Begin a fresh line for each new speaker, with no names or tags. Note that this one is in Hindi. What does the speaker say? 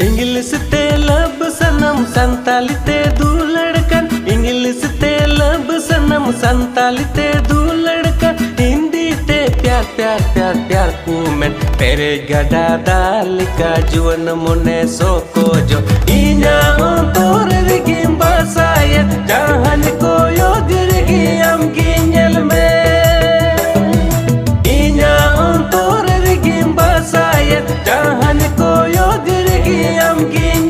इंग्लिश ते लब सनम संताली ते दू लड़कन, इंग्लिश ते लब सनम संताली ते दू लड़कन, हिंदी ते प्यार प्यार प्यार प्यार कुमेन तेरे गड़ा दाल का जुवन मुने सोको जो इना तोर रिगिम बासाया जहान को योगिर की हम गिंजल में इना तोर रिगिम बासाया जहान को योगिर की हम गिंजल